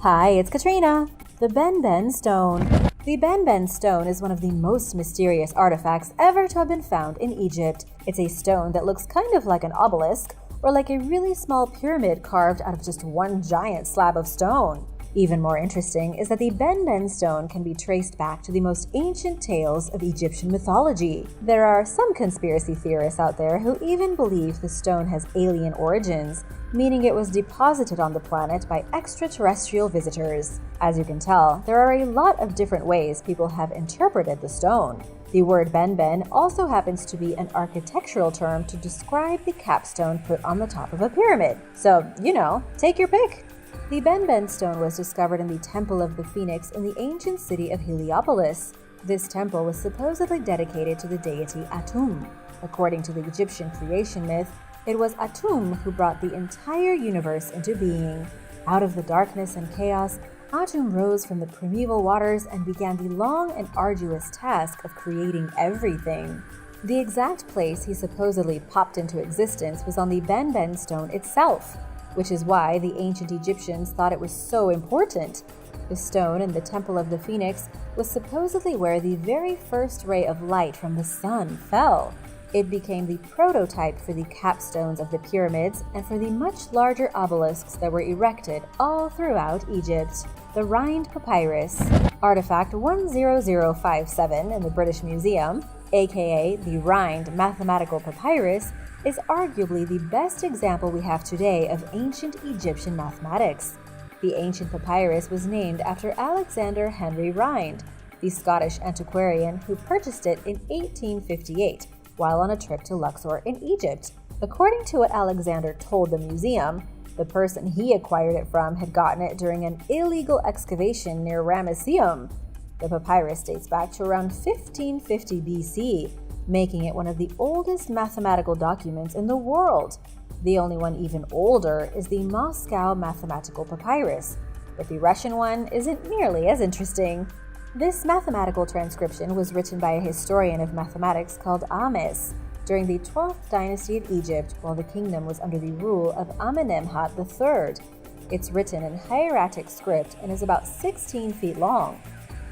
Hi, it's Katrina. The Ben Stone. The Ben Stone is one of the most mysterious artifacts ever to have been found in Egypt. It's a stone that looks kind of like an obelisk, or like a really small pyramid carved out of just one giant slab of stone. Even more interesting is that the Ben stone can be traced back to the most ancient tales of Egyptian mythology. There are some conspiracy theorists out there who even believe the stone has alien origins, meaning it was deposited on the planet by extraterrestrial visitors. As you can tell, there are a lot of different ways people have interpreted the stone. The word Ben also happens to be an architectural term to describe the capstone put on the top of a pyramid. So, take your pick. The Ben stone was discovered in the Temple of the Phoenix in the ancient city of Heliopolis. This temple was supposedly dedicated to the deity Atum. According to the Egyptian creation myth, it was Atum who brought the entire universe into being. Out of the darkness and chaos, Atum rose from the primeval waters and began the long and arduous task of creating everything. The exact place he supposedly popped into existence was on the Ben stone itself, which is why the ancient Egyptians thought it was so important. The stone in the Temple of the Phoenix was supposedly where the very first ray of light from the sun fell. It became the prototype for the capstones of the pyramids and for the much larger obelisks that were erected all throughout Egypt. The Rind Papyrus. Artifact 10057 in the British Museum, aka the Rind Mathematical Papyrus, is arguably the best example we have today of ancient Egyptian mathematics. The ancient papyrus was named after Alexander Henry Rind, the Scottish antiquarian who purchased it in 1858 while on a trip to Luxor in Egypt. According to what Alexander told the museum, the person he acquired it from had gotten it during an illegal excavation near Ramesseum. The papyrus dates back to around 1550 BC, making it one of the oldest mathematical documents in the world. The only one even older is the Moscow Mathematical Papyrus, but the Russian one isn't nearly as interesting. This mathematical transcription was written by a historian of mathematics called Ahmes during the 12th dynasty of Egypt while the kingdom was under the rule of Amenemhat III. It's written in hieratic script and is about 16 feet long.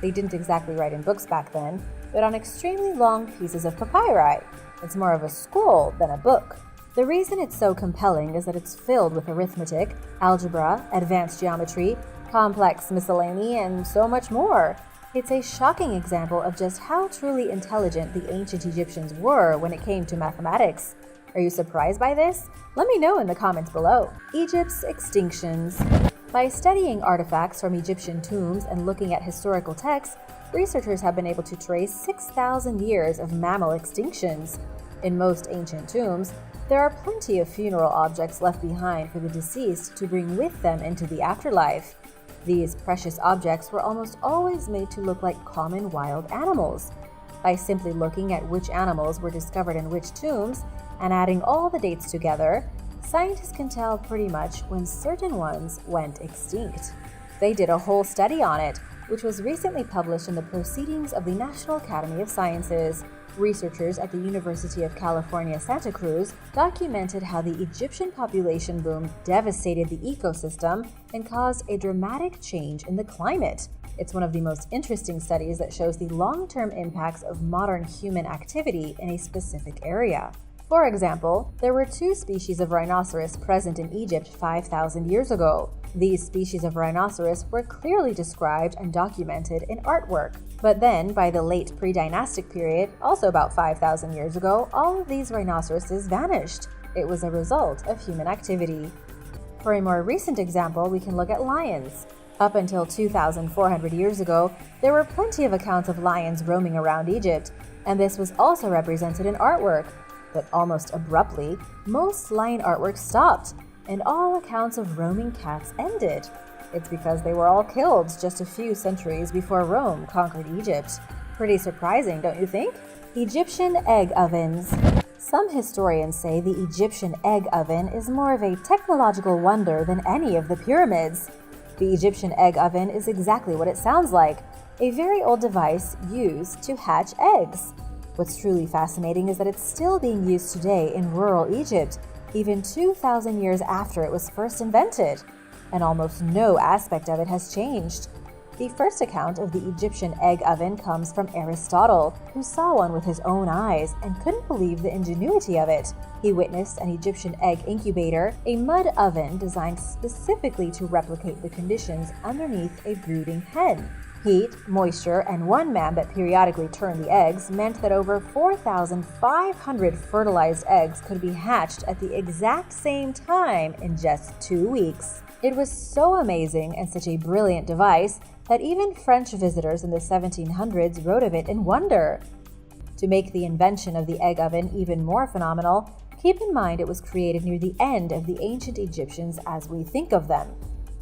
They didn't exactly write in books back then, but on extremely long pieces of papyri. It's more of a scroll than a book. The reason it's so compelling is that it's filled with arithmetic, algebra, advanced geometry, complex miscellany, and so much more. It's a shocking example of just how truly intelligent the ancient Egyptians were when it came to mathematics. Are you surprised by this? Let me know in the comments below. Egypt's extinctions. By studying artifacts from Egyptian tombs and looking at historical texts, researchers have been able to trace 6,000 years of mammal extinctions. In most ancient tombs, there are plenty of funeral objects left behind for the deceased to bring with them into the afterlife. These precious objects were almost always made to look like common wild animals. By simply looking at which animals were discovered in which tombs and adding all the dates together, scientists can tell pretty much when certain ones went extinct. They did a whole study on it, which was recently published in the Proceedings of the National Academy of Sciences. Researchers at the University of California, Santa Cruz documented how the Egyptian population boom devastated the ecosystem and caused a dramatic change in the climate. It's one of the most interesting studies that shows the long-term impacts of modern human activity in a specific area. For example, there were 2 species of rhinoceros present in Egypt 5,000 years ago. These species of rhinoceros were clearly described and documented in artwork. But then, by the late pre-dynastic period, also about 5,000 years ago, all of these rhinoceroses vanished. It was a result of human activity. For a more recent example, we can look at lions. Up until 2,400 years ago, there were plenty of accounts of lions roaming around Egypt, and this was also represented in artwork. But almost abruptly, most lion artwork stopped, and all accounts of roaming cats ended. It's because they were all killed just a few centuries before Rome conquered Egypt. Pretty surprising, don't you think? Egyptian egg ovens. Some historians say the Egyptian egg oven is more of a technological wonder than any of the pyramids. The Egyptian egg oven is exactly what it sounds like, a very old device used to hatch eggs. What's truly fascinating is that it's still being used today in rural Egypt, even 2,000 years after it was first invented. and almost no aspect of it has changed. The first account of the Egyptian egg oven comes from Aristotle, who saw one with his own eyes and couldn't believe the ingenuity of it. He witnessed an Egyptian egg incubator, a mud oven designed specifically to replicate the conditions underneath a brooding hen. Heat, moisture, and one man that periodically turned the eggs meant that over 4,500 fertilized eggs could be hatched at the exact same time in just 2 weeks. It was so amazing and such a brilliant device that even French visitors in the 1700s wrote of it in wonder. To make the invention of the egg oven even more phenomenal, keep in mind it was created near the end of the ancient Egyptians as we think of them.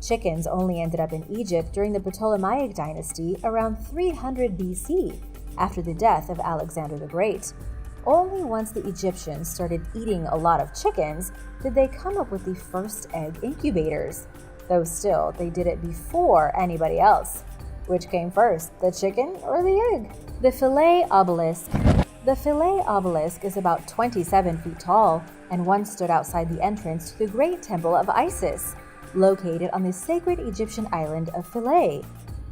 Chickens only ended up in Egypt during the Ptolemaic dynasty around 300 BC, after the death of Alexander the Great. Only once the Egyptians started eating a lot of chickens did they come up with the first egg incubators. Though still, they did it before anybody else. Which came first, the chicken or the egg? The Philae obelisk. The Philae obelisk is about 27 feet tall and once stood outside the entrance to the great temple of Isis, located on the sacred Egyptian island of Philae.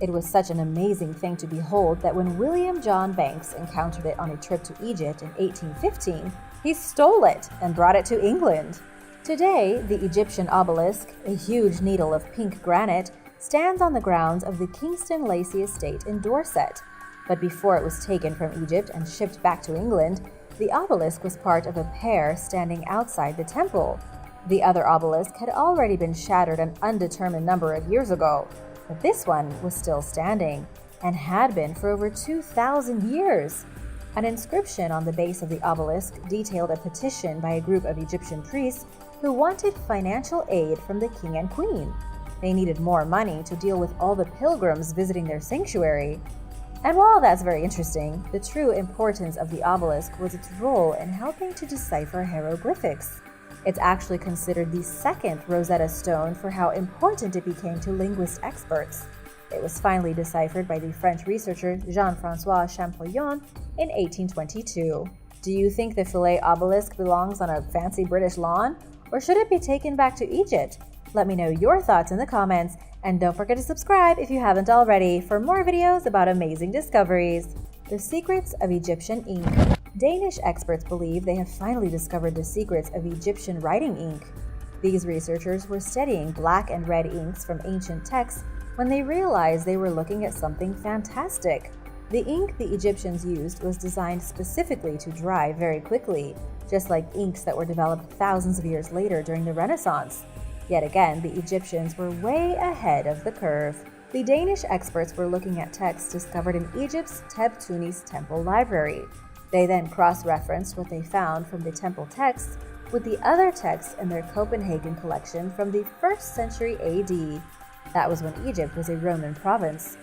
It was such an amazing thing to behold that when William John Banks encountered it on a trip to Egypt in 1815, he stole it and brought it to England. Today, the Egyptian obelisk, a huge needle of pink granite, stands on the grounds of the Kingston Lacy estate in Dorset. But before it was taken from Egypt and shipped back to England, the obelisk was part of a pair standing outside the temple. The other obelisk had already been shattered an undetermined number of years ago, but this one was still standing, and had been for over 2,000 years. An inscription on the base of the obelisk detailed a petition by a group of Egyptian priests who wanted financial aid from the king and queen. They needed more money to deal with all the pilgrims visiting their sanctuary. And while that's very interesting, the true importance of the obelisk was its role in helping to decipher hieroglyphics. It's actually considered the second Rosetta Stone for how important it became to linguist experts. It was finally deciphered by the French researcher Jean-François Champollion in 1822. Do you think the Philae obelisk belongs on a fancy British lawn, or should it be taken back to Egypt? Let me know your thoughts in the comments, and don't forget to subscribe if you haven't already for more videos about amazing discoveries. The secrets of Egyptian ink. Danish experts believe they have finally discovered the secrets of Egyptian writing ink. These researchers were studying black and red inks from ancient texts when they realized they were looking at something fantastic. The ink the Egyptians used was designed specifically to dry very quickly, just like inks that were developed thousands of years later during the Renaissance. Yet again, the Egyptians were way ahead of the curve. The Danish experts were looking at texts discovered in Egypt's Tebtunis temple library. They then cross-referenced what they found from the temple texts with the other texts in their Copenhagen collection from the 1st century AD. That was when Egypt was a Roman province.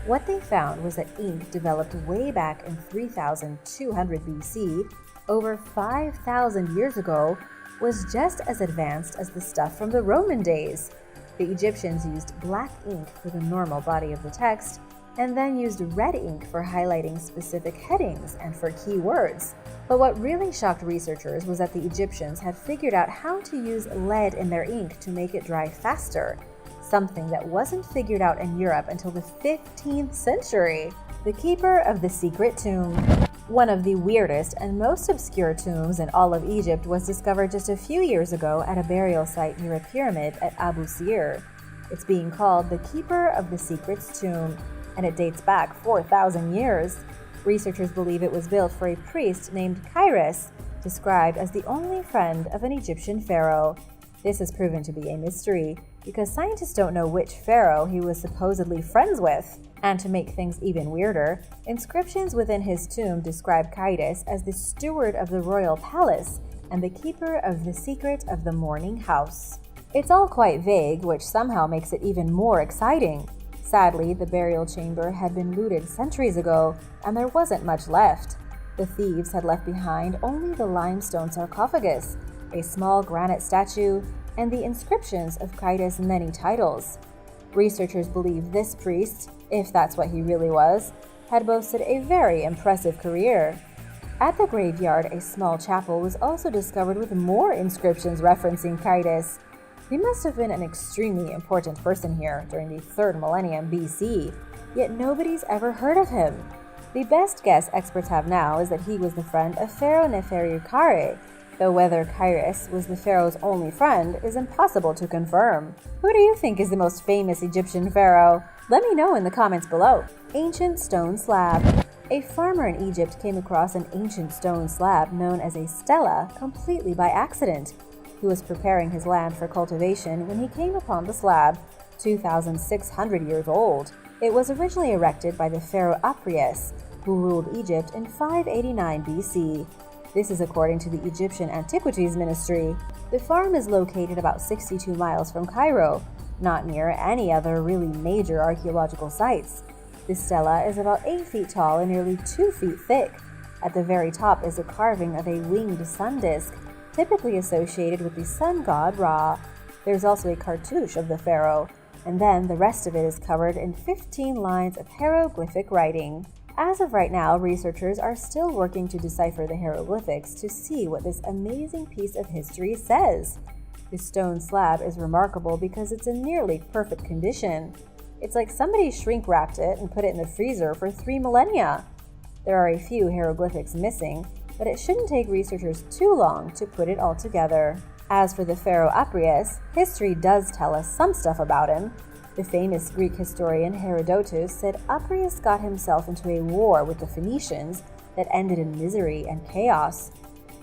What they found was that ink developed way back in 3200 BC, over 5,000 years ago, was just as advanced as the stuff from the Roman days. The Egyptians used black ink for the normal body of the text, and then used red ink for highlighting specific headings and for key words. But what really shocked researchers was that the Egyptians had figured out how to use lead in their ink to make it dry faster, something that wasn't figured out in Europe until the 15th century. The Keeper of the Secret Tomb. One of the weirdest and most obscure tombs in all of Egypt was discovered just a few years ago at a burial site near a pyramid at Abu Sir. It's being called the Keeper of the Secret's Tomb, and it dates back 4,000 years. Researchers believe it was built for a priest named Kairos, described as the only friend of an Egyptian pharaoh. This has proven to be a mystery, because scientists don't know which pharaoh he was supposedly friends with. And to make things even weirder, inscriptions within his tomb describe Kairos as the steward of the royal palace and the keeper of the secret of the mourning house. It's all quite vague, which somehow makes it even more exciting. Sadly, the burial chamber had been looted centuries ago, and there wasn't much left. The thieves had left behind only the limestone sarcophagus, a small granite statue, and the inscriptions of Kairos' many titles. Researchers believe this priest, if that's what he really was, had boasted a very impressive career. At the graveyard, a small chapel was also discovered with more inscriptions referencing Kairos. He must have been an extremely important person here during the 3rd millennium BC, yet nobody's ever heard of him. The best guess experts have now is that he was the friend of Pharaoh Nefertari, though whether Kairos was the pharaoh's only friend is impossible to confirm. Who do you think is the most famous Egyptian pharaoh? Let me know in the comments below. Ancient stone slab. A farmer in Egypt came across an ancient stone slab known as a stela completely by accident. He was preparing his land for cultivation when he came upon the slab, 2,600 years old. It was originally erected by the pharaoh Apries, who ruled Egypt in 589 BC. This is according to the Egyptian Antiquities Ministry. The farm is located about 62 miles from Cairo, not near any other really major archaeological sites. The stela is about 8 feet tall and nearly 2 feet thick. At the very top is a carving of a winged sun disk, typically associated with the sun god Ra. There's also a cartouche of the pharaoh, and then the rest of it is covered in 15 lines of hieroglyphic writing. As of right now, researchers are still working to decipher the hieroglyphics to see what this amazing piece of history says. The stone slab is remarkable because it's in nearly perfect condition. It's like somebody shrink-wrapped it and put it in the freezer for 3 millennia. There are a few hieroglyphics missing, but it shouldn't take researchers too long to put it all together. As for the pharaoh Apries, history does tell us some stuff about him. The famous Greek historian Herodotus said Apries got himself into a war with the Phoenicians that ended in misery and chaos.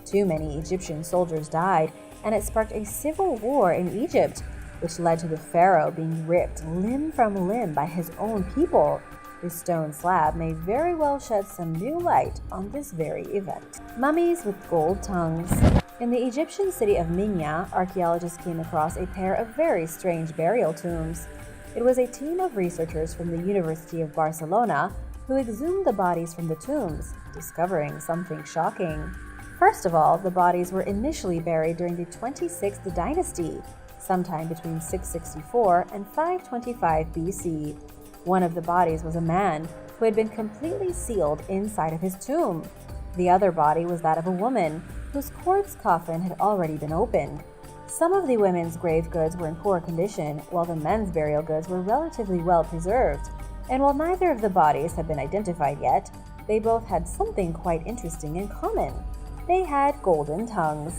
Too many Egyptian soldiers died, and it sparked a civil war in Egypt, which led to the pharaoh being ripped limb from limb by his own people. This stone slab may very well shed some new light on this very event. Mummies with gold tongues. In the Egyptian city of Minya, archaeologists came across a pair of very strange burial tombs. It was a team of researchers from the University of Barcelona who exhumed the bodies from the tombs, discovering something shocking. First of all, the bodies were initially buried during the 26th dynasty, sometime between 664 and 525 BC. One of the bodies was a man who had been completely sealed inside of his tomb. The other body was that of a woman whose corpse coffin had already been opened. Some of the women's grave goods were in poor condition, while the men's burial goods were relatively well preserved. And while neither of the bodies had been identified yet, they both had something quite interesting in common. They had golden tongues.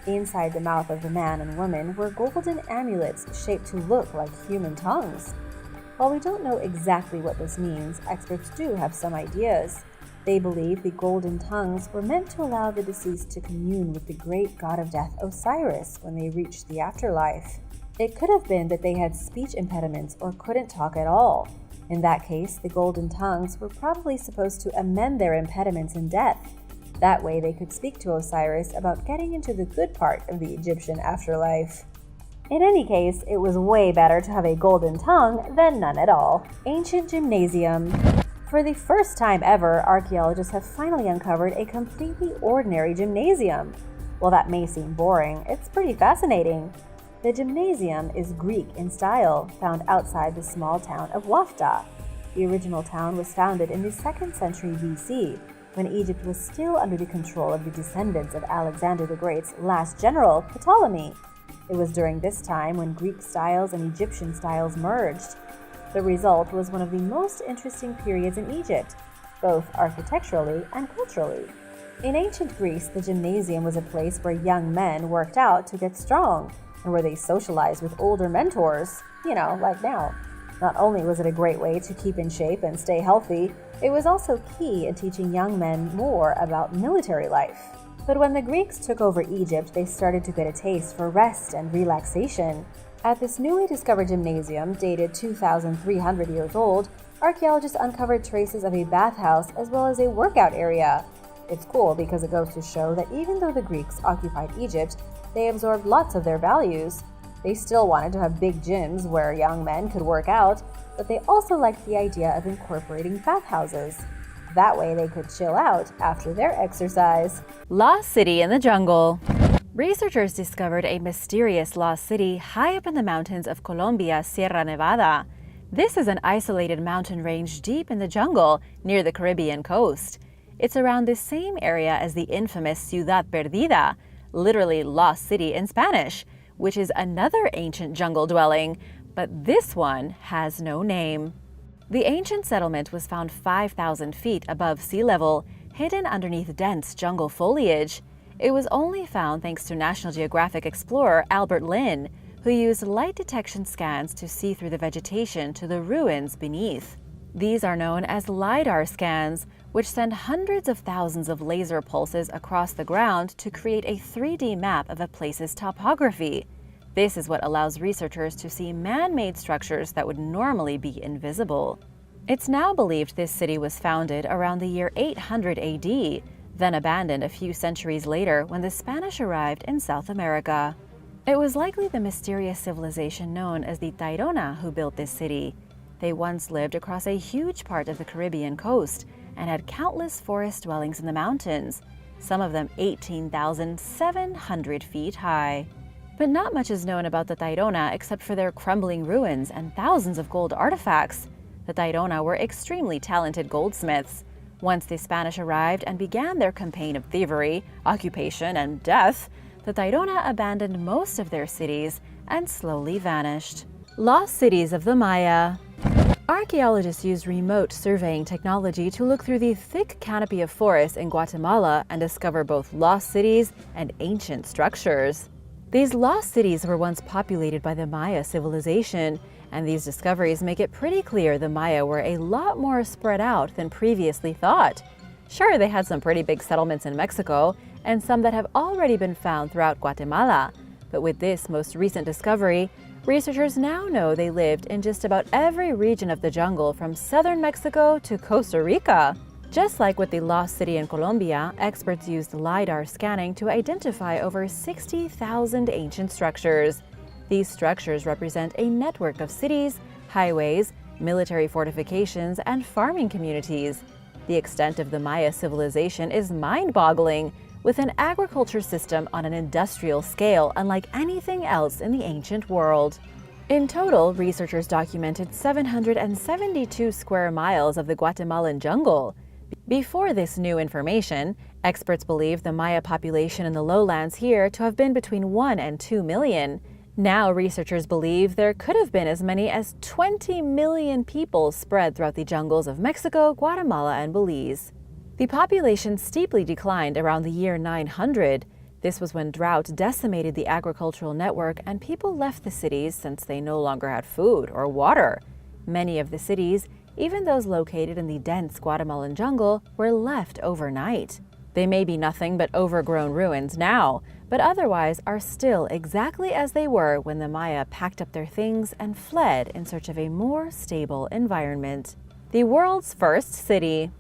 Inside the mouth of the man and woman were golden amulets shaped to look like human tongues. While we don't know exactly what this means, experts do have some ideas. They believe the golden tongues were meant to allow the deceased to commune with the great god of death Osiris when they reached the afterlife. It could have been that they had speech impediments or couldn't talk at all. In that case, the golden tongues were probably supposed to amend their impediments in death. That way they could speak to Osiris about getting into the good part of the Egyptian afterlife. In any case, it was way better to have a golden tongue than none at all. Ancient gymnasium. For the first time ever, archaeologists have finally uncovered a completely ordinary gymnasium. While that may seem boring, it's pretty fascinating. The gymnasium is Greek in style, found outside the small town of Wafda. The original town was founded in the 2nd century BC, when Egypt was still under the control of the descendants of Alexander the Great's last general, Ptolemy. It was during this time when Greek styles and Egyptian styles merged. The result was one of the most interesting periods in Egypt, both architecturally and culturally. In ancient Greece, the gymnasium was a place where young men worked out to get strong, and where they socialized with older mentors, like now. Not only was it a great way to keep in shape and stay healthy, it was also key in teaching young men more about military life. But when the Greeks took over Egypt, they started to get a taste for rest and relaxation. At this newly discovered gymnasium, dated 2,300 years old, archaeologists uncovered traces of a bathhouse as well as a workout area. It's cool because it goes to show that even though the Greeks occupied Egypt, they absorbed lots of their values. They still wanted to have big gyms where young men could work out, but they also liked the idea of incorporating bathhouses. That way they could chill out after their exercise. Lost city in the jungle. Researchers discovered a mysterious lost city high up in the mountains of Colombia's Sierra Nevada. This is an isolated mountain range deep in the jungle near the Caribbean coast. It's around the same area as the infamous Ciudad Perdida, literally lost city in Spanish, which is another ancient jungle dwelling, but this one has no name. The ancient settlement was found 5,000 feet above sea level, hidden underneath dense jungle foliage. It was only found thanks to National Geographic explorer Albert Lynn, who used light detection scans to see through the vegetation to the ruins beneath. These are known as LiDAR scans, which send hundreds of thousands of laser pulses across the ground to create a 3D map of a place's topography. This is what allows researchers to see man-made structures that would normally be invisible. It's now believed this city was founded around the year 800 AD, then abandoned a few centuries later when the Spanish arrived in South America. It was likely the mysterious civilization known as the Tairona who built this city. They once lived across a huge part of the Caribbean coast and had countless forest dwellings in the mountains, some of them 18,700 feet high. But not much is known about the Tairona except for their crumbling ruins and thousands of gold artifacts. The Tairona were extremely talented goldsmiths. Once the Spanish arrived and began their campaign of thievery, occupation, and death, the Tairona abandoned most of their cities and slowly vanished. Lost cities of the Maya. Archaeologists use remote surveying technology to look through the thick canopy of forests in Guatemala and discover both lost cities and ancient structures. These lost cities were once populated by the Maya civilization, and these discoveries make it pretty clear the Maya were a lot more spread out than previously thought. Sure, they had some pretty big settlements in Mexico, and some that have already been found throughout Guatemala, but with this most recent discovery, researchers now know they lived in just about every region of the jungle from southern Mexico to Costa Rica. Just like with the lost city in Colombia, experts used LiDAR scanning to identify over 60,000 ancient structures. These structures represent a network of cities, highways, military fortifications, and farming communities. The extent of the Maya civilization is mind-boggling, with an agriculture system on an industrial scale unlike anything else in the ancient world. In total, researchers documented 772 square miles of the Guatemalan jungle. Before this new information, experts believed the Maya population in the lowlands here to have been between 1 and 2 million. Now researchers believe there could have been as many as 20 million people spread throughout the jungles of Mexico, Guatemala, and Belize. The population steeply declined around the year 900. This was when drought decimated the agricultural network and people left the cities since they no longer had food or water. Many of the cities, even those located in the dense Guatemalan jungle, were left overnight. They may be nothing but overgrown ruins now, but otherwise are still exactly as they were when the Maya packed up their things and fled in search of a more stable environment. The world's first city.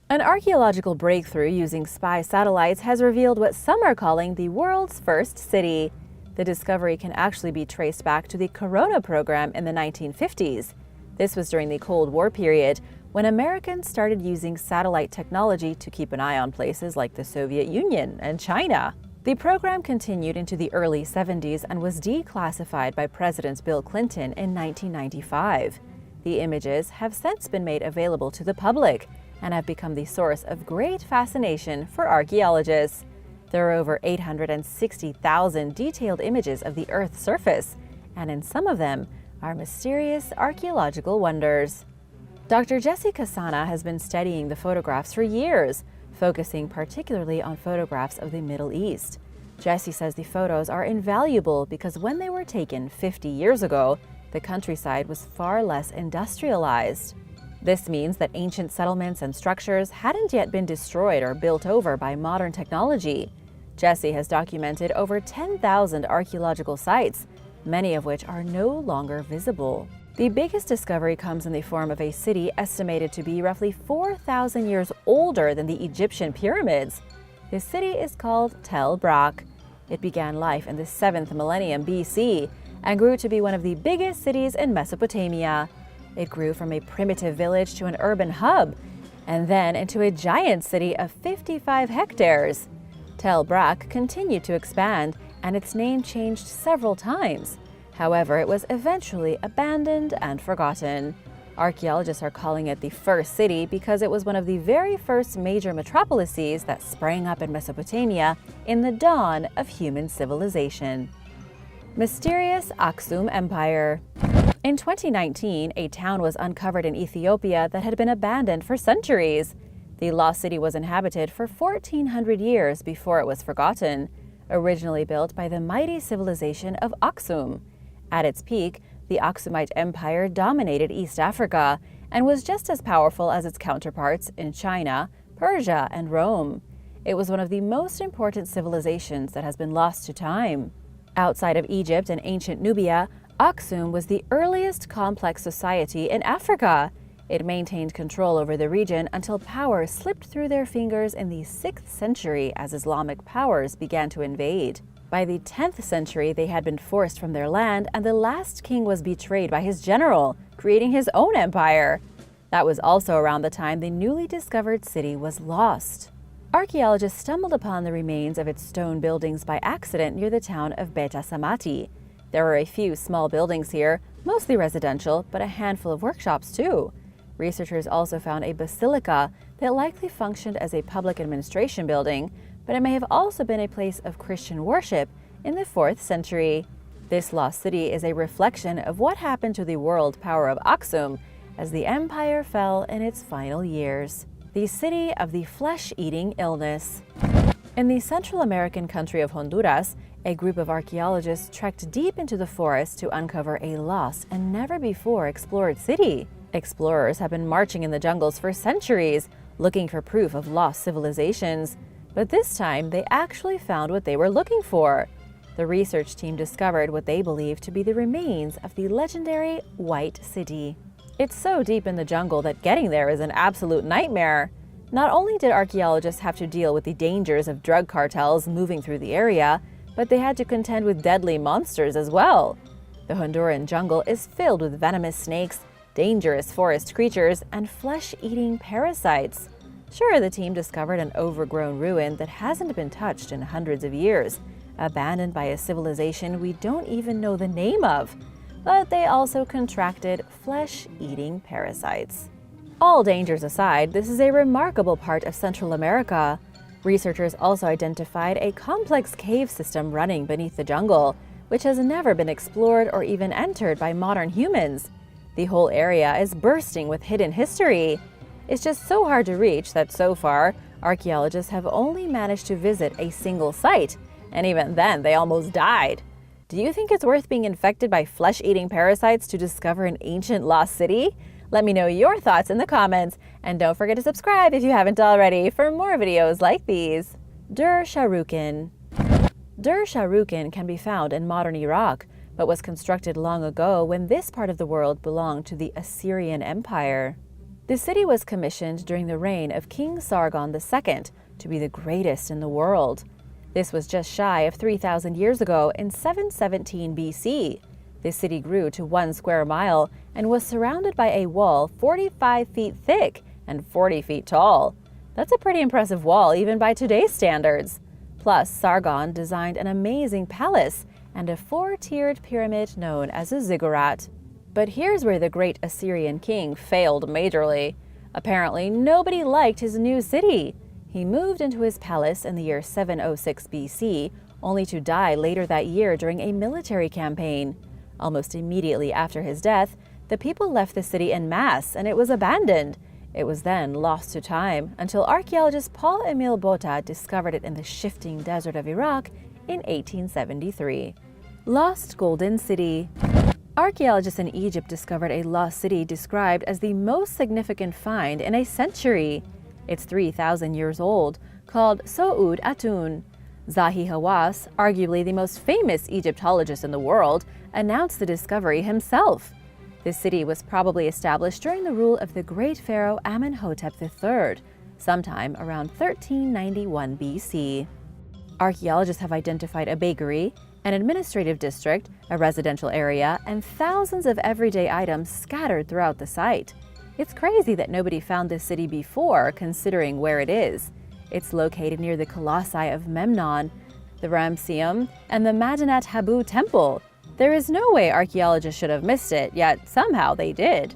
An archaeological breakthrough using spy satellites has revealed what some are calling the world's first city. The discovery can actually be traced back to the Corona program in the 1950s. This was during the Cold War period, when Americans started using satellite technology to keep an eye on places like the Soviet Union and China. The program continued into the early 70s and was declassified by President Bill Clinton in 1995. The images have since been made available to the public and have become the source of great fascination for archaeologists. There are over 860,000 detailed images of the Earth's surface, and in some of them are mysterious archaeological wonders. Dr. Jessie Kasana has been studying the photographs for years, focusing particularly on photographs of the Middle East. Jessie says the photos are invaluable because when they were taken 50 years ago, the countryside was far less industrialized. This means that ancient settlements and structures hadn't yet been destroyed or built over by modern technology. Jessie has documented over 10,000 archaeological sites, many of which are no longer visible. The biggest discovery comes in the form of a city estimated to be roughly 4,000 years older than the Egyptian pyramids. This city is called Tel Brak. It began life in the 7th millennium BC and grew to be one of the biggest cities in Mesopotamia. It grew from a primitive village to an urban hub, and then into a giant city of 55 hectares. Tel Brak continued to expand, and its name changed several times. However, it was eventually abandoned and forgotten. Archaeologists are calling it the first city because it was one of the very first major metropolises that sprang up in Mesopotamia in the dawn of human civilization. Mysterious Aksum Empire. In 2019, a town was uncovered in Ethiopia that had been abandoned for centuries. The lost city was inhabited for 1,400 years before it was forgotten, originally built by the mighty civilization of Aksum. At its peak, the Aksumite Empire dominated East Africa and was just as powerful as its counterparts in China, Persia, and Rome. It was one of the most important civilizations that has been lost to time. Outside of Egypt and ancient Nubia, Aksum was the earliest complex society in Africa. It maintained control over the region until power slipped through their fingers in the 6th century as Islamic powers began to invade. By the 10th century, they had been forced from their land, and the last king was betrayed by his general, creating his own empire. That was also around the time the newly discovered city was lost. Archaeologists stumbled upon the remains of its stone buildings by accident near the town of Beta Samati. There were a few small buildings here, mostly residential, but a handful of workshops too. Researchers also found a basilica that likely functioned as a public administration building, but it may have also been a place of Christian worship in the 4th century. This lost city is a reflection of what happened to the world power of Aksum as the empire fell in its final years. The city of the flesh-eating illness. In the Central American country of Honduras, a group of archaeologists trekked deep into the forest to uncover a lost and never-before-explored city. Explorers have been marching in the jungles for centuries, looking for proof of lost civilizations. But this time, they actually found what they were looking for. The research team discovered what they believe to be the remains of the legendary White City. It's so deep in the jungle that getting there is an absolute nightmare. Not only did archaeologists have to deal with the dangers of drug cartels moving through the area, but they had to contend with deadly monsters as well. The Honduran jungle is filled with venomous snakes, dangerous forest creatures, and flesh-eating parasites. Sure, the team discovered an overgrown ruin that hasn't been touched in hundreds of years, abandoned by a civilization we don't even know the name of. But they also contracted flesh-eating parasites. All dangers aside, this is a remarkable part of Central America. Researchers also identified a complex cave system running beneath the jungle, which has never been explored or even entered by modern humans. The whole area is bursting with hidden history. It's just so hard to reach that so far, archaeologists have only managed to visit a single site, and even then they almost died. Do you think it's worth being infected by flesh-eating parasites to discover an ancient lost city? Let me know your thoughts in the comments, and don't forget to subscribe if you haven't already for more videos like these. Durashahrukin. Durashahrukin can be found in modern Iraq, but was constructed long ago when this part of the world belonged to the Assyrian Empire. The city was commissioned during the reign of King Sargon II to be the greatest in the world. This was just shy of 3,000 years ago in 717 BC. The city grew to 1 square mile and was surrounded by a wall 45 feet thick and 40 feet tall. That's a pretty impressive wall even by today's standards. Plus, Sargon designed an amazing palace and a 4-tiered pyramid known as a ziggurat. But here's where the great Assyrian king failed majorly. Apparently, nobody liked his new city. He moved into his palace in the year 706 BC, only to die later that year during a military campaign. Almost immediately after his death, the people left the city en masse and it was abandoned. It was then lost to time until archaeologist Paul-Emile Botta discovered it in the shifting desert of Iraq in 1873. Lost Golden City. Archaeologists in Egypt discovered a lost city described as the most significant find in a century. It's 3,000 years old, called So'ud Atun. Zahi Hawass, arguably the most famous Egyptologist in the world, announced the discovery himself. This city was probably established during the rule of the great pharaoh Amenhotep III, sometime around 1391 BC. Archaeologists have identified a bakery, an administrative district, a residential area, and thousands of everyday items scattered throughout the site. It's crazy that nobody found this city before, considering where it is. It's located near the Colossi of Memnon, the Ramesseum, and the Madinat Habu Temple. There is no way archaeologists should have missed it, yet somehow they did.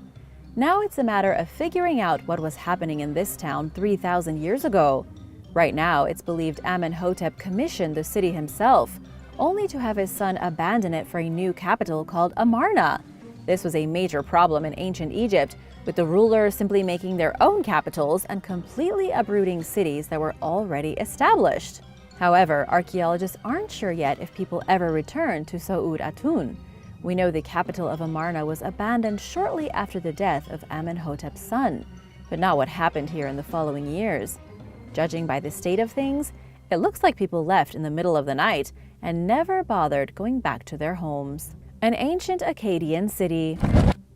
Now it's a matter of figuring out what was happening in this town 3,000 years ago. Right now, it's believed Amenhotep commissioned the city himself, only to have his son abandon it for a new capital called Amarna. This was a major problem in ancient Egypt, with the rulers simply making their own capitals and completely uprooting cities that were already established. However, archaeologists aren't sure yet if people ever returned to Saud Atun. We know the capital of Amarna was abandoned shortly after the death of Amenhotep's son, but not what happened here in the following years. Judging by the state of things, it looks like people left in the middle of the night and never bothered going back to their homes. An ancient Acadian city.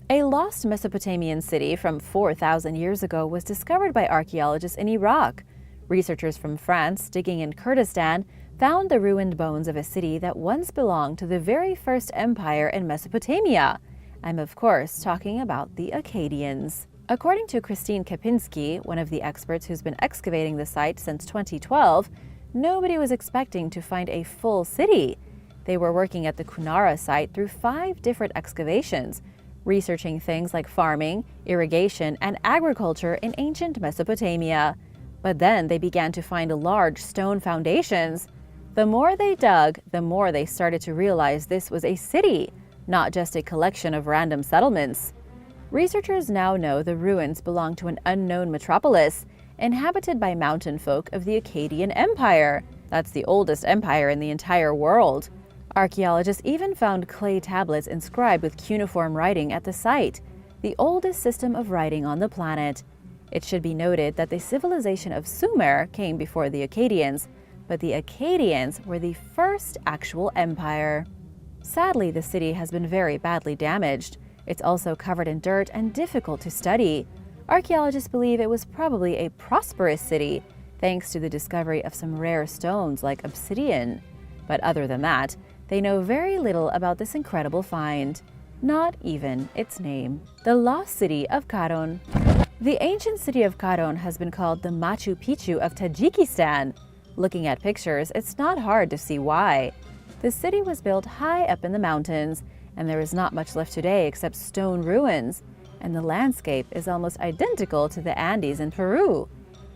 A lost Mesopotamian city from 4,000 years ago was discovered by archaeologists in Iraq. Researchers from France digging in Kurdistan found the ruined bones of a city that once belonged to the very first empire in Mesopotamia. I'm of course talking about the Acadians. According to Christine Kapinski, one of the experts who's been excavating the site since 2012, nobody was expecting to find a full city. They were working at the Kunara site through 5 different excavations, researching things like farming, irrigation, and agriculture in ancient Mesopotamia. But then they began to find large stone foundations. The more they dug, the more they started to realize this was a city, not just a collection of random settlements. Researchers now know the ruins belong to an unknown metropolis, inhabited by mountain folk of the Acadian Empire. That's the oldest empire in the entire world. Archaeologists even found clay tablets inscribed with cuneiform writing at the site, the oldest system of writing on the planet. It should be noted that the civilization of Sumer came before the Acadians, but the Acadians were the first actual empire. Sadly, the city has been very badly damaged. It's also covered in dirt and difficult to study. Archaeologists believe it was probably a prosperous city, thanks to the discovery of some rare stones like obsidian. But other than that, they know very little about this incredible find. Not even its name. The lost city of Karon. The ancient city of Karon has been called the Machu Picchu of Tajikistan. Looking at pictures, it's not hard to see why. The city was built high up in the mountains, and there is not much left today except stone ruins, and the landscape is almost identical to the Andes in Peru.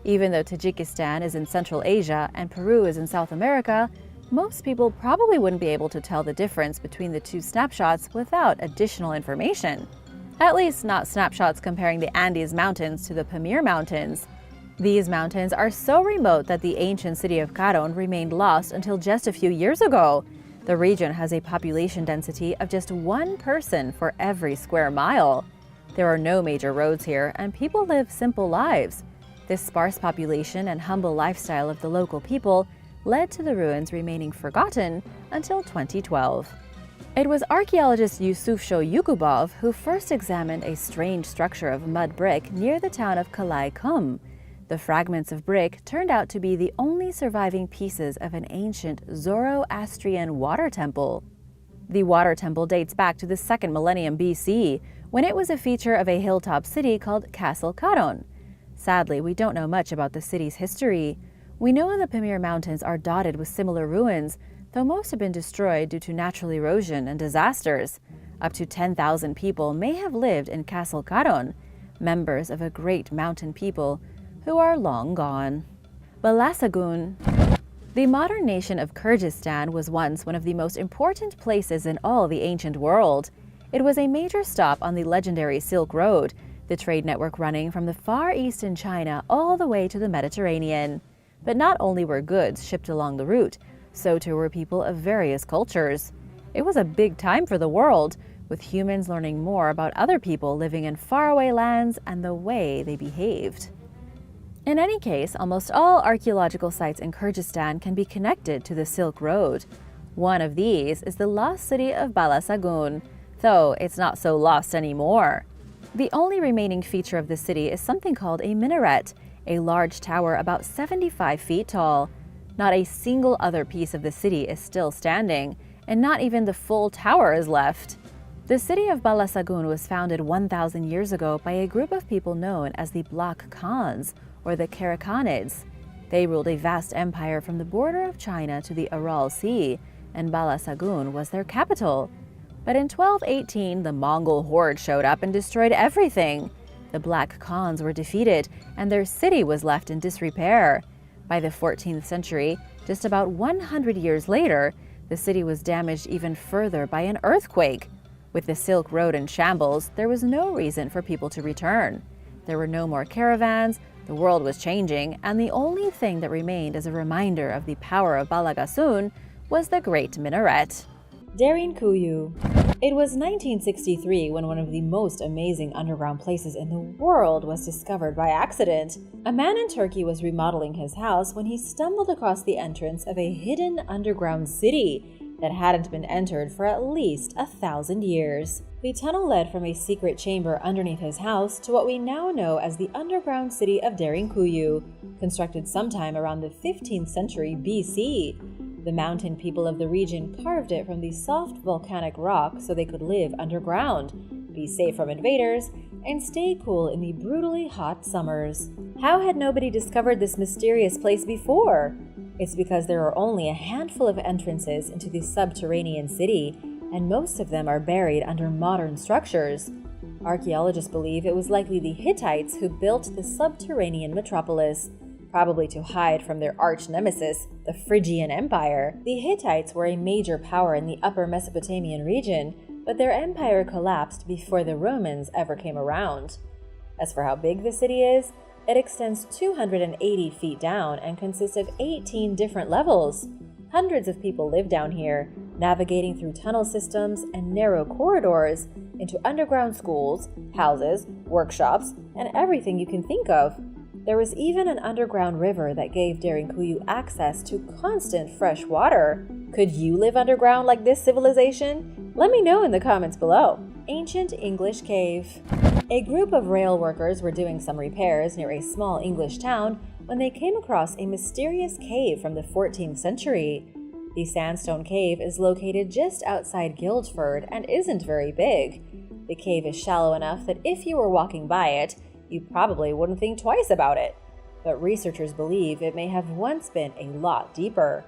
Even though Tajikistan is in Central Asia and Peru is in South America, most people probably wouldn't be able to tell the difference between the two snapshots without additional information. At least not snapshots comparing the Andes Mountains to the Pamir Mountains. These mountains are so remote that the ancient city of Karon remained lost until just a few years ago. The region has a population density of just 1 person for every square mile. There are no major roads here, and people live simple lives. This sparse population and humble lifestyle of the local people led to the ruins remaining forgotten until 2012. It was archaeologist Yusufsho Yukubov who first examined a strange structure of mud brick near the town of Kalai Kum. The fragments of brick turned out to be the only surviving pieces of an ancient Zoroastrian water temple. The water temple dates back to the 2nd millennium BC, when it was a feature of a hilltop city called Castle Karon. Sadly, we don't know much about the city's history. We know the Pamir Mountains are dotted with similar ruins, though most have been destroyed due to natural erosion and disasters. Up to 10,000 people may have lived in Castle Karon, members of a great mountain people who are long gone. Balasagun. The modern nation of Kyrgyzstan was once one of the most important places in all the ancient world. It was a major stop on the legendary Silk Road, the trade network running from the Far East in China all the way to the Mediterranean. But not only were goods shipped along the route, so too were people of various cultures. It was a big time for the world, with humans learning more about other people living in faraway lands and the way they behaved. In any case, almost all archaeological sites in Kyrgyzstan can be connected to the Silk Road. One of these is the lost city of Balasagun, though it's not so lost anymore. The only remaining feature of the city is something called a minaret, a large tower about 75 feet tall. Not a single other piece of the city is still standing, and not even the full tower is left. The city of Balasagun was founded 1,000 years ago by a group of people known as the Black Khans, or the Karakhanids. They ruled a vast empire from the border of China to the Aral Sea, and Balasagun was their capital. But in 1218, the Mongol horde showed up and destroyed everything. The Black Khans were defeated, and their city was left in disrepair. By the 14th century, just about 100 years later, The city was damaged even further by an earthquake. With the Silk Road in shambles, there was no reason for people to return. There were no more caravans, the world was changing, and the only thing that remained as a reminder of the power of Balasagun was the Great Minaret. Darinkuyu. It was 1963 when one of the most amazing underground places in the world was discovered by accident. A man in Turkey was remodeling his house when he stumbled across the entrance of a hidden underground city that hadn't been entered for at least 1,000 years. The tunnel led from a secret chamber underneath his house to what we now know as the underground city of Darinkuyu, constructed sometime around the 15th century BC. The mountain people of the region carved it from the soft volcanic rock so they could live underground, be safe from invaders, and stay cool in the brutally hot summers. How had nobody discovered this mysterious place before? It's because there are only a handful of entrances into the subterranean city, and most of them are buried under modern structures. Archaeologists believe it was likely the Hittites who built the subterranean metropolis, probably to hide from their arch-nemesis, the Phrygian Empire. The Hittites were a major power in the upper Mesopotamian region, but their empire collapsed before the Romans ever came around. As for how big the city is, it extends 280 feet down and consists of 18 different levels. Hundreds of people live down here, navigating through tunnel systems and narrow corridors into underground schools, houses, workshops, and everything you can think of. There was even an underground river that gave Darinkuyu access to constant fresh water. Could you live underground like this civilization? Let me know in the comments below. Ancient English Cave. A group of rail workers were doing some repairs near a small English town when they came across a mysterious cave from the 14th century. The sandstone cave is located just outside Guildford and isn't very big. The cave is shallow enough that if you were walking by it, you probably wouldn't think twice about it. But researchers believe it may have once been a lot deeper.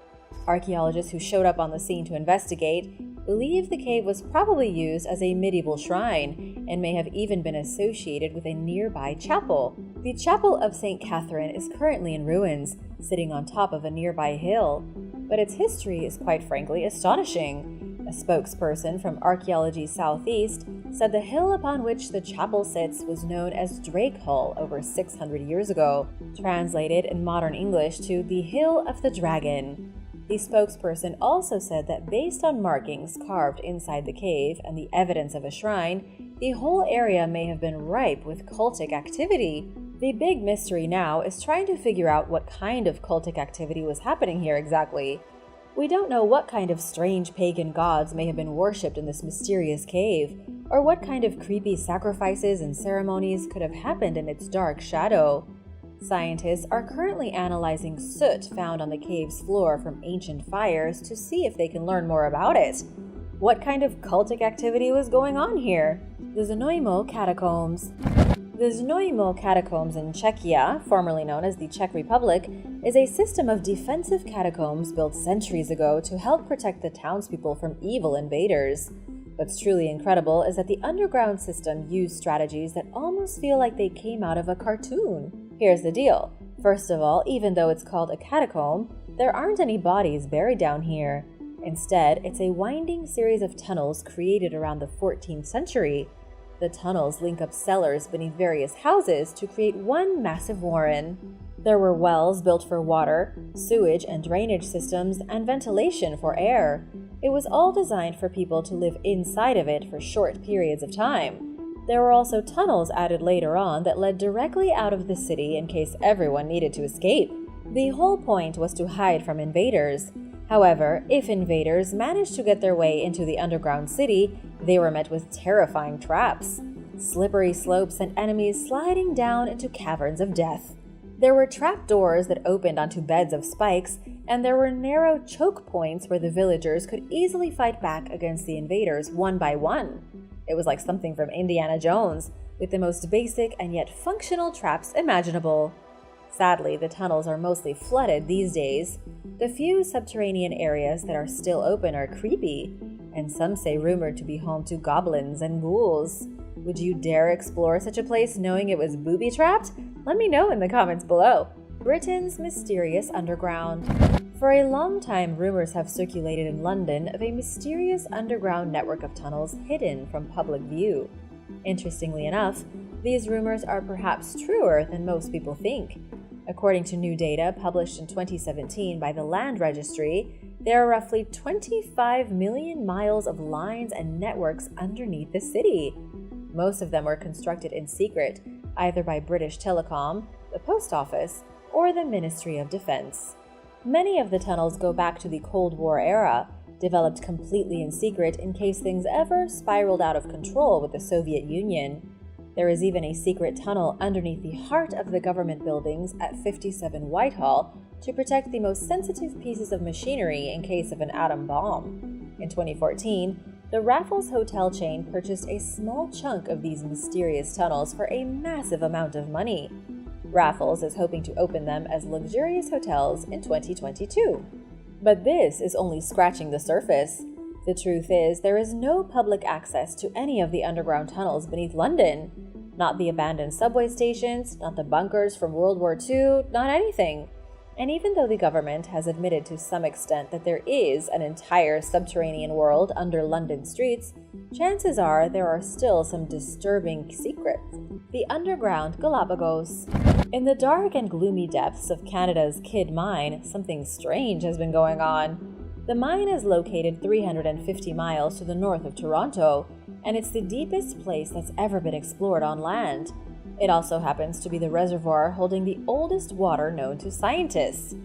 Archaeologists who showed up on the scene to investigate believe the cave was probably used as a medieval shrine and may have even been associated with a nearby chapel. The Chapel of St. Catherine is currently in ruins, sitting on top of a nearby hill, but its history is quite frankly astonishing. A spokesperson from Archaeology Southeast said the hill upon which the chapel sits was known as Drakehall over 600 years ago, translated in modern English to the Hill of the Dragon. The spokesperson also said that based on markings carved inside the cave and the evidence of a shrine, the whole area may have been ripe with cultic activity. The big mystery now is trying to figure out what kind of cultic activity was happening here exactly. We don't know what kind of strange pagan gods may have been worshipped in this mysterious cave, or what kind of creepy sacrifices and ceremonies could have happened in its dark shadow. Scientists are currently analyzing soot found on the cave's floor from ancient fires to see if they can learn more about it. What kind of cultic activity was going on here? The Znojmo Catacombs. The Znojmo Catacombs in Czechia, formerly known as the Czech Republic, is a system of defensive catacombs built centuries ago to help protect the townspeople from evil invaders. What's truly incredible is that the underground system used strategies that almost feel like they came out of a cartoon. Here's the deal. First of all, even though it's called a catacomb, there aren't any bodies buried down here. Instead, it's a winding series of tunnels created around the 14th century. The tunnels link up cellars beneath various houses to create one massive warren. There were wells built for water, sewage and drainage systems, and ventilation for air. It was all designed for people to live inside of it for short periods of time. There were also tunnels added later on that led directly out of the city in case everyone needed to escape. The whole point was to hide from invaders. However, if invaders managed to get their way into the underground city, they were met with terrifying traps, slippery slopes, and enemies sliding down into caverns of death. There were trapdoors that opened onto beds of spikes, and there were narrow choke points where the villagers could easily fight back against the invaders one by one. It was like something from Indiana Jones, with the most basic and yet functional traps imaginable. Sadly, the tunnels are mostly flooded these days. The few subterranean areas that are still open are creepy, and some say rumored to be home to goblins and ghouls. Would you dare explore such a place knowing it was booby-trapped? Let me know in the comments below. Britain's mysterious underground. For a long time, rumors have circulated in London of a mysterious underground network of tunnels hidden from public view. Interestingly enough, these rumors are perhaps truer than most people think. According to new data published in 2017 by the Land Registry, there are roughly 25 million miles of lines and networks underneath the city. Most of them were constructed in secret, either by British Telecom, the Post Office, or the Ministry of Defense. Many of the tunnels go back to the Cold War era, developed completely in secret in case things ever spiraled out of control with the Soviet Union. There is even a secret tunnel underneath the heart of the government buildings at 57 Whitehall to protect the most sensitive pieces of machinery in case of an atom bomb. In 2014, the Raffles hotel chain purchased a small chunk of these mysterious tunnels for a massive amount of money. Raffles is hoping to open them as luxurious hotels in 2022. But this is only scratching the surface. The truth is, there is no public access to any of the underground tunnels beneath London. Not the abandoned subway stations, not the bunkers from World War II, not anything. And even though the government has admitted to some extent that there is an entire subterranean world under London streets, chances are there are still some disturbing secrets. The Underground Galapagos. In the dark and gloomy depths of Canada's Kidd Mine, something strange has been going on. The mine is located 350 miles to the north of Toronto, and it's the deepest place that's ever been explored on land. It also happens to be the reservoir holding the oldest water known to scientists.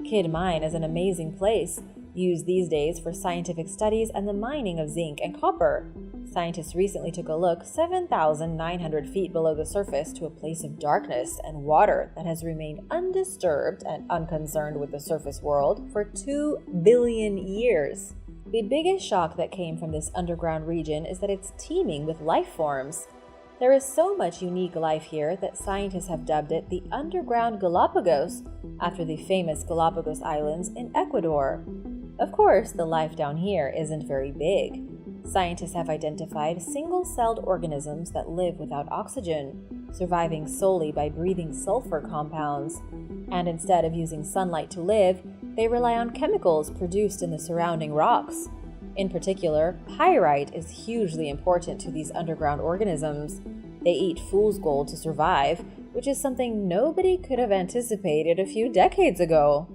Kidd Mine is an amazing place, used these days for scientific studies and the mining of zinc and copper. Scientists recently took a look 7,900 feet below the surface to a place of darkness and water that has remained undisturbed and unconcerned with the surface world for 2 billion years. The biggest shock that came from this underground region is that it's teeming with life forms. There is so much unique life here that scientists have dubbed it the Underground Galapagos, after the famous Galapagos Islands in Ecuador. Of course, the life down here isn't very big. Scientists have identified single-celled organisms that live without oxygen, surviving solely by breathing sulfur compounds. And instead of using sunlight to live, they rely on chemicals produced in the surrounding rocks. In particular, pyrite is hugely important to these underground organisms. They eat fool's gold to survive, which is something nobody could have anticipated a few decades ago.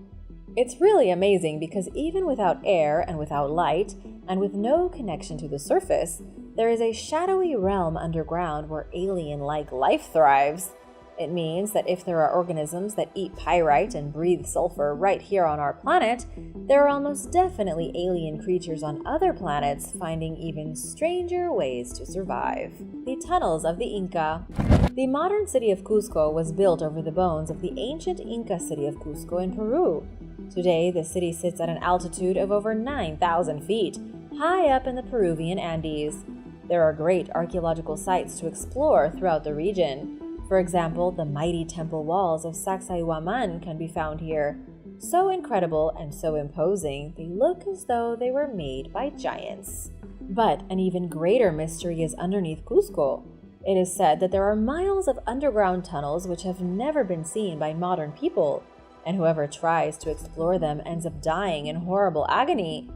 It's really amazing because even without air and without light, and with no connection to the surface, there is a shadowy realm underground where alien-like life thrives. It means that if there are organisms that eat pyrite and breathe sulfur right here on our planet, there are almost definitely alien creatures on other planets finding even stranger ways to survive. The tunnels of the Inca. The modern city of Cusco was built over the bones of the ancient Inca city of Cusco in Peru. Today, the city sits at an altitude of over 9,000 feet, high up in the Peruvian Andes. There are great archaeological sites to explore throughout the region. For example, the mighty temple walls of Sacsayhuaman can be found here. So incredible and so imposing, they look as though they were made by giants. But an even greater mystery is underneath Cusco. It is said that there are miles of underground tunnels which have never been seen by modern people, and whoever tries to explore them ends up dying in horrible agony.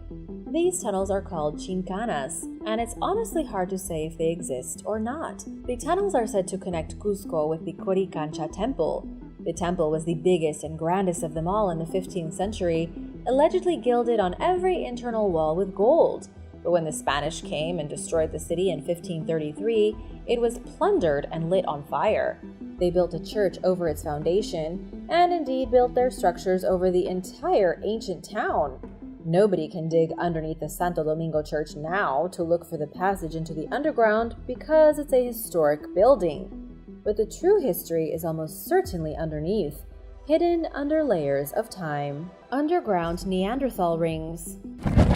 These tunnels are called chincanas, and it's honestly hard to say if they exist or not. The tunnels are said to connect Cusco with the Coricancha temple. The temple was the biggest and grandest of them all in the 15th century, allegedly gilded on every internal wall with gold. But when the Spanish came and destroyed the city in 1533, it was plundered and lit on fire. They built a church over its foundation, and indeed built their structures over the entire ancient town. Nobody can dig underneath the Santo Domingo Church now to look for the passage into the underground because it's a historic building. But the true history is almost certainly underneath, hidden under layers of time. Underground Neanderthal rings.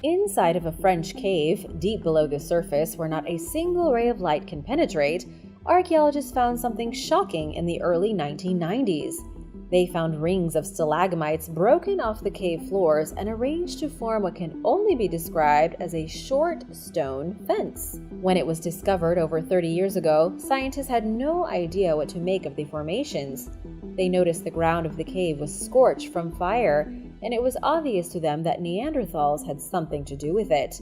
Inside of a French cave, deep below the surface where not a single ray of light can penetrate, archaeologists found something shocking in the early 1990s. They found rings of stalagmites broken off the cave floors and arranged to form what can only be described as a short stone fence. When it was discovered over 30 years ago, scientists had no idea what to make of the formations. They noticed the ground of the cave was scorched from fire, and it was obvious to them that Neanderthals had something to do with it.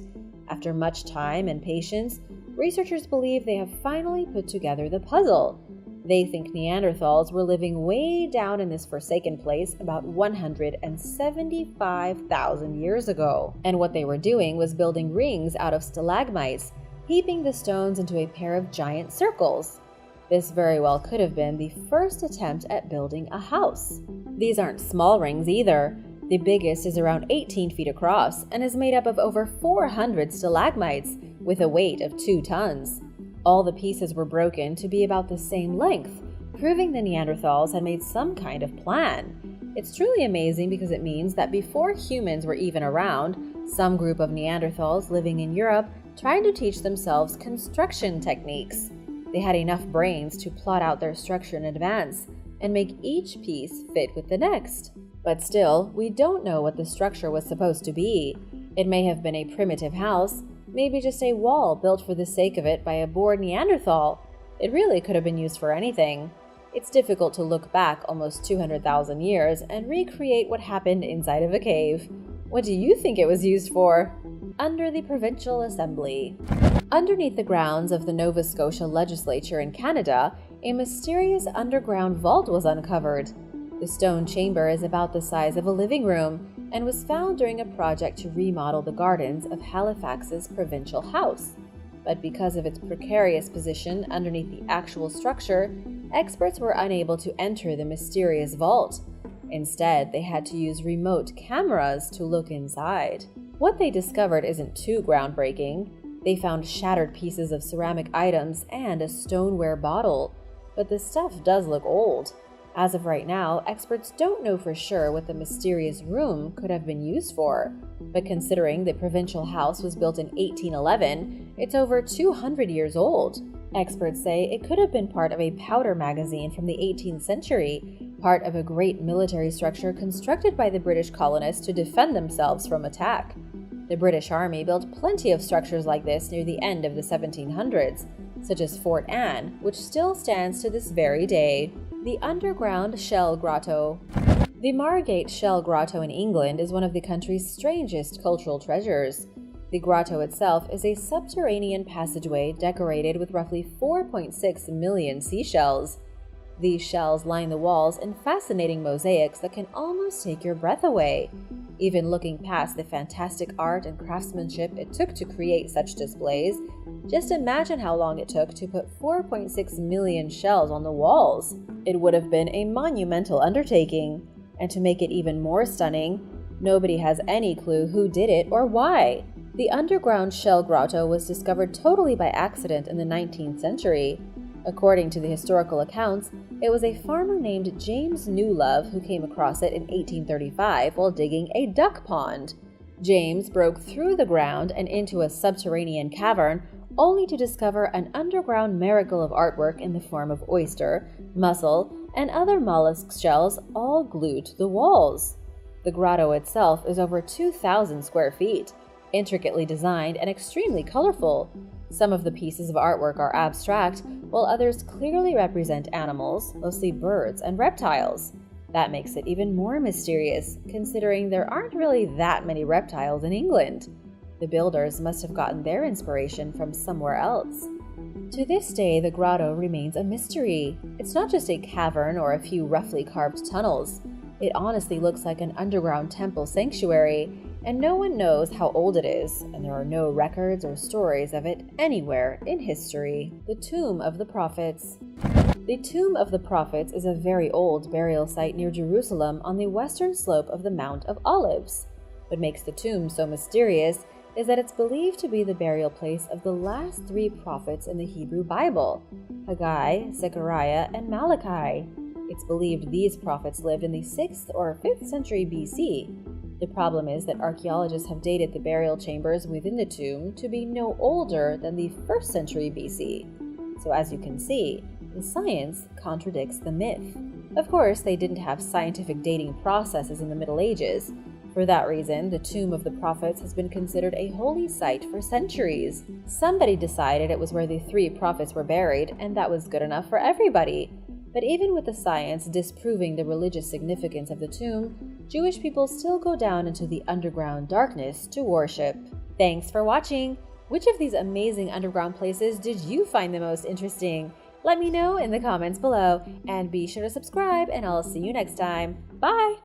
After much time and patience, researchers believe they have finally put together the puzzle. They think Neanderthals were living way down in this forsaken place about 175,000 years ago. And what they were doing was building rings out of stalagmites, heaping the stones into a pair of giant circles. This very well could have been the first attempt at building a house. These aren't small rings either. The biggest is around 18 feet across and is made up of over 400 stalagmites with a weight of 2 tons. All the pieces were broken to be about the same length, proving the Neanderthals had made some kind of plan. It's truly amazing because it means that before humans were even around, some group of Neanderthals living in Europe tried to teach themselves construction techniques. They had enough brains to plot out their structure in advance and make each piece fit with the next. But still, we don't know what the structure was supposed to be. It may have been a primitive house, maybe just a wall built for the sake of it by a bored Neanderthal. It really could have been used for anything. It's difficult to look back almost 200,000 years and recreate what happened inside of a cave. What do you think it was used for? Under the Provincial Assembly. Underneath the grounds of the Nova Scotia Legislature in Canada, a mysterious underground vault was uncovered. The stone chamber is about the size of a living room and was found during a project to remodel the gardens of Halifax's provincial house. But because of its precarious position underneath the actual structure, experts were unable to enter the mysterious vault. Instead, they had to use remote cameras to look inside. What they discovered isn't too groundbreaking. They found shattered pieces of ceramic items and a stoneware bottle, but the stuff does look old. As of right now, experts don't know for sure what the mysterious room could have been used for, but considering the provincial house was built in 1811, it's over 200 years old. Experts say it could have been part of a powder magazine from the 18th century, part of a great military structure constructed by the British colonists to defend themselves from attack. The British Army built plenty of structures like this near the end of the 1700s, such as Fort Anne, which still stands to this very day. The Underground Shell Grotto. The Margate Shell Grotto in England is one of the country's strangest cultural treasures. The grotto itself is a subterranean passageway decorated with roughly 4.6 million seashells. These shells line the walls in fascinating mosaics that can almost take your breath away. Even looking past the fantastic art and craftsmanship it took to create such displays, just imagine how long it took to put 4.6 million shells on the walls. It would have been a monumental undertaking. And to make it even more stunning, nobody has any clue who did it or why. The underground shell grotto was discovered totally by accident in the 19th century. According to the historical accounts, it was a farmer named James Newlove who came across it in 1835 while digging a duck pond. James broke through the ground and into a subterranean cavern, only to discover an underground miracle of artwork in the form of oyster, mussel, and other mollusk shells all glued to the walls. The grotto itself is over 2,000 square feet, intricately designed and extremely colorful. Some of the pieces of artwork are abstract, while others clearly represent animals, mostly birds and reptiles. That makes it even more mysterious, considering there aren't really that many reptiles in England. The builders must have gotten their inspiration from somewhere else. To this day, the grotto remains a mystery. It's not just a cavern or a few roughly carved tunnels. It honestly looks like an underground temple sanctuary, and no one knows how old it is, and there are no records or stories of it anywhere in history. The Tomb of the Prophets. The Tomb of the Prophets is a very old burial site near Jerusalem on the western slope of the Mount of Olives. What makes the tomb so mysterious is that it's believed to be the burial place of the last 3 prophets in the Hebrew Bible: Haggai, Zechariah, and Malachi. It's believed these prophets lived in the 6th or 5th century BC. The problem is that archaeologists have dated the burial chambers within the tomb to be no older than the 1st century BC. So as you can see, the science contradicts the myth. Of course, they didn't have scientific dating processes in the Middle Ages. For that reason, the Tomb of the Prophets has been considered a holy site for centuries. Somebody decided it was where the 3 prophets were buried, and that was good enough for everybody. But even with the science disproving the religious significance of the tomb, Jewish people still go down into the underground darkness to worship. Thanks for watching! Which of these amazing underground places did you find the most interesting? Let me know in the comments below, and be sure to subscribe, and I'll see you next time. Bye!